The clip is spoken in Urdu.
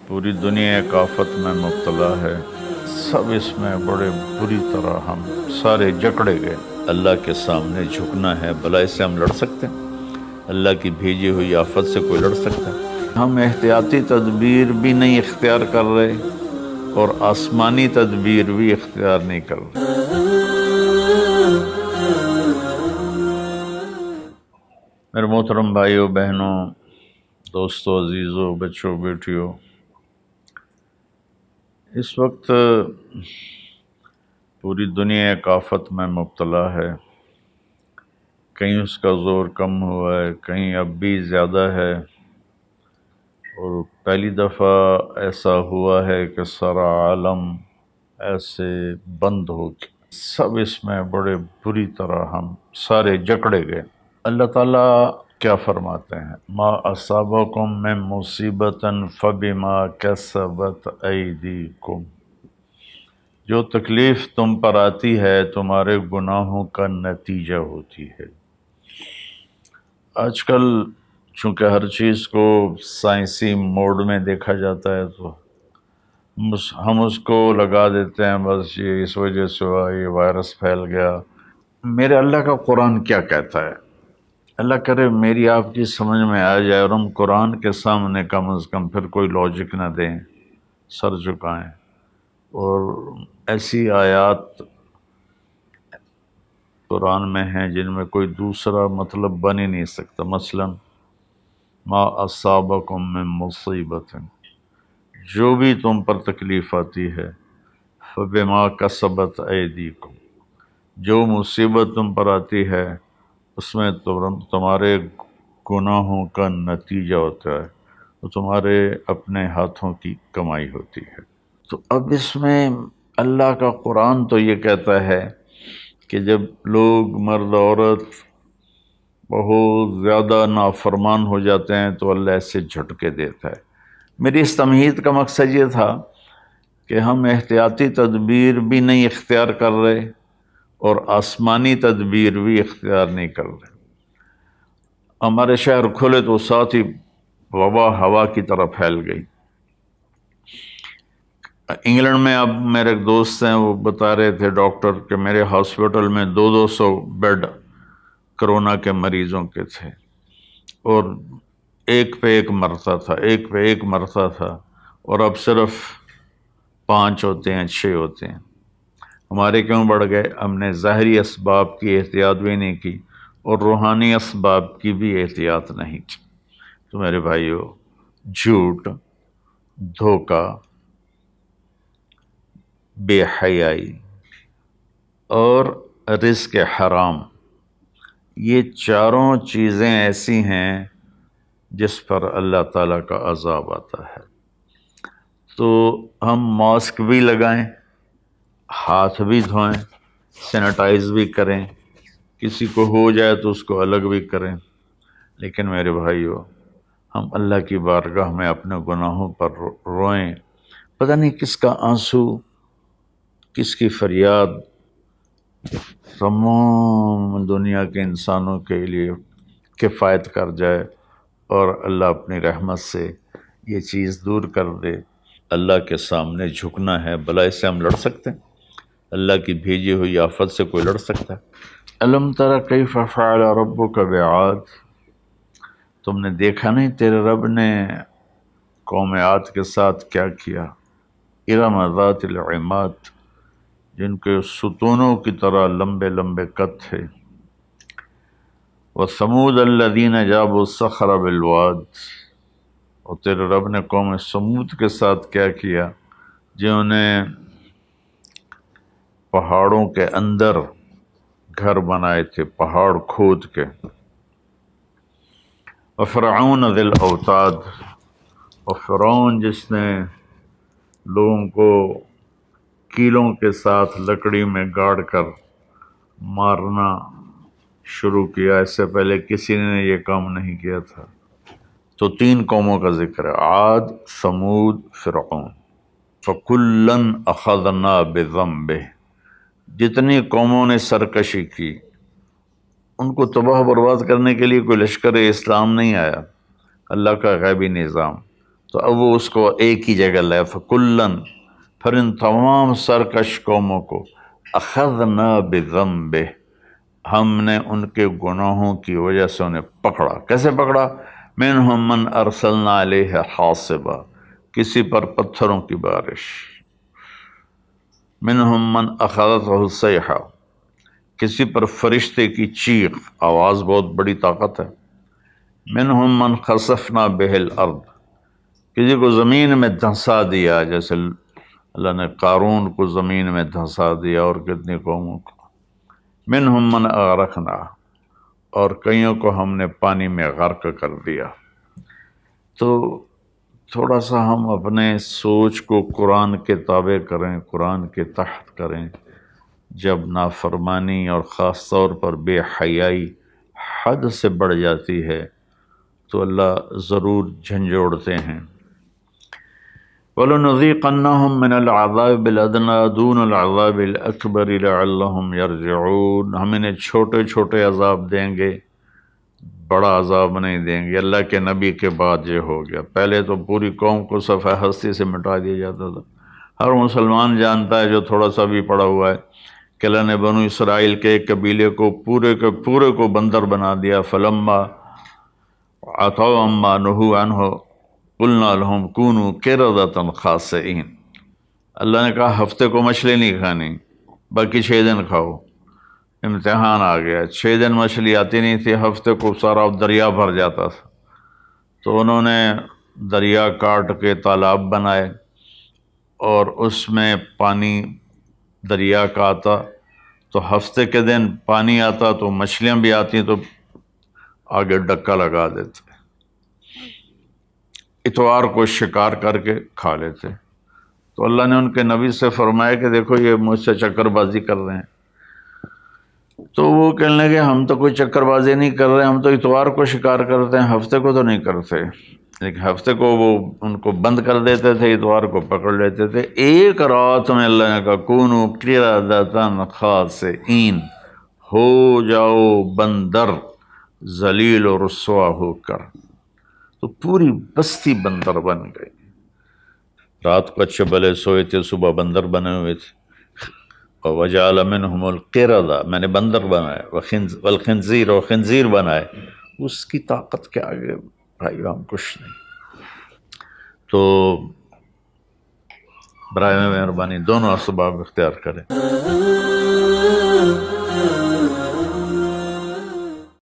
پوری دنیا ایک آفت میں مبتلا ہے، سب اس میں بڑے بری طرح ہم سارے جکڑے گئے۔ اللہ کے سامنے جھکنا ہے، بھلا اس سے ہم لڑ سکتے ہیں؟ اللہ کی بھیجی ہوئی آفت سے کوئی لڑ سکتا ہے؟ ہم احتیاطی تدبیر بھی نہیں اختیار کر رہے اور آسمانی تدبیر بھی اختیار نہیں کر رہے۔ میرے محترم بھائیوں بہنوں، دوستوں، عزیزوں، بچوں، بیٹیوں، اس وقت پوری دنیا ایک آفت میں مبتلا ہے۔ کہیں اس کا زور کم ہوا ہے، کہیں اب بھی زیادہ ہے، اور پہلی دفعہ ایسا ہوا ہے کہ سارا عالم ایسے بند ہو گیا۔ سب اس میں بڑے بری طرح ہم سارے جکڑے گئے۔ اللہ تعالیٰ کیا فرماتے ہیں؟ ما اصابکم من مصیبۃ فبما کسبت ایدیکم، جو تکلیف تم پر آتی ہے تمہارے گناہوں کا نتیجہ ہوتی ہے۔ آج کل چونکہ ہر چیز کو سائنسی موڈ میں دیکھا جاتا ہے تو ہم اس کو لگا دیتے ہیں، بس یہ اس وجہ سے ہوا، یہ وائرس پھیل گیا۔ میرے اللہ کا قرآن کیا کہتا ہے؟ اللہ کرے میری آپ کی سمجھ میں آ جائے اور ہم قرآن کے سامنے کم از کم پھر کوئی لاجک نہ دیں، سر جھکائیں، اور ایسی آیات قرآن میں ہیں جن میں کوئی دوسرا مطلب بن ہی نہیں سکتا۔ مثلا ما اصابکم من مصیبت، جو بھی تم پر تکلیف آتی ہے، فبما کسبت ایدیکم، جو مصیبت تم پر آتی ہے اس میں تمہارے گناہوں کا نتیجہ ہوتا ہے، وہ تمہارے اپنے ہاتھوں کی کمائی ہوتی ہے۔ تو اب اس میں اللہ کا قرآن تو یہ کہتا ہے کہ جب لوگ مرد عورت بہت زیادہ نافرمان ہو جاتے ہیں تو اللہ ایسے جھٹکے دیتا ہے۔ میری اس تمہید کا مقصد یہ تھا کہ ہم احتیاطی تدبیر بھی نہیں اختیار کر رہے اور آسمانی تدبیر بھی اختیار نہیں کر رہے۔ ہمارے شہر کھلے تو ساتھ ہی وبا ہوا کی طرح پھیل گئی۔ انگلینڈ میں اب میرے ایک دوست ہیں، وہ بتا رہے تھے ڈاکٹر کہ میرے ہاسپٹل میں 200 بیڈ کرونا کے مریضوں کے تھے، اور ایک پہ ایک مرتا تھا، ایک پہ ایک مرتا تھا، اور اب صرف 5 ہوتے ہیں، 6 ہوتے ہیں۔ ہمارے کیوں بڑھ گئے؟ ہم نے ظاہری اسباب کی احتیاط بھی نہیں کی اور روحانی اسباب کی بھی احتیاط نہیں کی۔ تو میرے بھائیو، جھوٹ، دھوکہ، بے حیائی اور رزق حرام، یہ چاروں چیزیں ایسی ہیں جس پر اللہ تعالیٰ کا عذاب آتا ہے۔ تو ہم ماسک بھی لگائیں، ہاتھ بھی دھوئیں، سینیٹائز بھی کریں، کسی کو ہو جائے تو اس کو الگ بھی کریں، لیکن میرے بھائیو ہم اللہ کی بارگاہ میں اپنے گناہوں پر روئیں۔ پتہ نہیں کس کا آنسو، کس کی فریاد تمام دنیا کے انسانوں کے لیے کفایت کر جائے اور اللہ اپنی رحمت سے یہ چیز دور کر دے۔ اللہ کے سامنے جھکنا ہے، بھلا اس سے ہم لڑ سکتے ہیں؟ اللہ کی بھیجی ہوئی آفت سے کوئی لڑ سکتا ہے؟ الم تر کیف فعل ربک بعاد، تم نے دیکھا نہیں تیرے رب نے قوم عاد کے ساتھ کیا کیا؟ ارم ذات العماد، جن کے ستونوں کی طرح لمبے لمبے قد تھے۔ وثمود الذین جابوا الصخر بالواد، اور تیرے رب نے قوم سمود کے ساتھ کیا کیا؟ جنہوں نے پہاڑوں کے اندر گھر بنائے تھے، پہاڑ کھود کے۔ وفرعون ذی الاوتاد، اور فرعون جس نے لوگوں کو کیلوں کے ساتھ لکڑی میں گاڑ کر مارنا شروع کیا، اس سے پہلے کسی نے یہ کام نہیں کیا تھا۔ تو 3 قوموں کا ذکر ہے، عاد، ثمود، فرعون۔ فَكُلًّا أَخَذْنَا بِذَنبِهِ، جتنی قوموں نے سرکشی کی ان کو تباہ برباد کرنے کے لیے کوئی لشکر اسلام نہیں آیا، اللہ کا غیبی نظام۔ تو اب وہ اس کو ایک ہی جگہ لائے، فکلن، پھر ان تمام سرکش قوموں کو اخذنا بذنبہ، ہم نے ان کے گناہوں کی وجہ سے انہیں پکڑا۔ کیسے پکڑا؟ منہم من ارسلنا علیہ حاصبا، کسی پر پتھروں کی بارش، منہم من اخذتہ الصیحہ، کسی پر فرشتے کی چیخ، آواز بہت بڑی طاقت ہے، منہم من خسفنا بہ الارض، کسی کو زمین میں دھنسا دیا، جیسے اللہ نے قارون کو زمین میں دھنسا دیا اور کتنی قوموں کو، منہم من اغرقنا، اور کئیوں کو ہم نے پانی میں غرق کر دیا۔ تو تھوڑا سا ہم اپنے سوچ کو قرآن کے تابع کریں، قرآن کے تحت کریں۔ جب نافرمانی اور خاص طور پر بے حیائی حد سے بڑھ جاتی ہے تو اللہ ضرور جھنجھوڑتے ہیں۔ وَلَنُذِيقَنَّهُم مِّنَ الْعَذَابِ الْأَدْنَىٰ دُونَ الْعَذَابِ الْأَكْبَرِ لَعَلَّهُمْ يَرْجِعُونَ، ہم انہیں چھوٹے چھوٹے عذاب دیں گے، بڑا عذاب نہیں دیں گے۔ اللہ کے نبی کے بعد یہ ہو گیا، پہلے تو پوری قوم کو صفحہ ہستی سے مٹا دیا جاتا تھا۔ ہر مسلمان جانتا ہے جو تھوڑا سا بھی پڑا ہوا ہے کہ اللہ نے بنو اسرائیل کے ایک قبیلے کو پورے کے پورے کو بندر بنا دیا۔ فلما عتوا عما نہوا عنہ قلنا لهم کونوا قردۃ خاسئین، اللہ نے کہا ہفتے کو مچھلی نہیں کھانی، باقی 6 دن کھاؤ۔ امتحان آ گیا، 6 دن مچھلی آتی نہیں تھی، ہفتے کو سارا دریا بھر جاتا تھا، تو انہوں نے دریا کاٹ کے تالاب بنائے اور اس میں پانی دریا کا آتا، تو ہفتے کے دن پانی آتا تو مچھلیاں بھی آتی تو آگے ڈکا لگا دیتے، اتوار کو شکار کر کے کھا لیتے۔ تو اللہ نے ان کے نبی سے فرمایا کہ دیکھو یہ مجھ سے چکر بازی کر رہے ہیں، تو وہ کہنے لگے ہم تو کوئی چکر بازی نہیں کر رہے، ہم تو اتوار کو شکار کرتے ہیں، ہفتے کو تو نہیں کرتے۔ لیکن ہفتے کو وہ ان کو بند کر دیتے تھے، اتوار کو پکڑ لیتے تھے۔ ایک رات میں اللہ نے کہا کونوا قردۃ خاسئین، ہو جاؤ بندر ذلیل و رسوا ہو کر، تو پوری بستی بندر بن گئی۔ رات کو اچھے بھلے سوئے تھے، صبح بندر بنے ہوئے تھے۔ وَجَعَلَ مِنْهُمُ الْقِرَدَ، میں نے بندر بنائے، والخنزیر، اور خنزیر بنائے۔ اس کی طاقت کے آگے بھائی ہم کچھ نہیں۔ تو برائے مہربانی دونوں اسباب اختیار کریں۔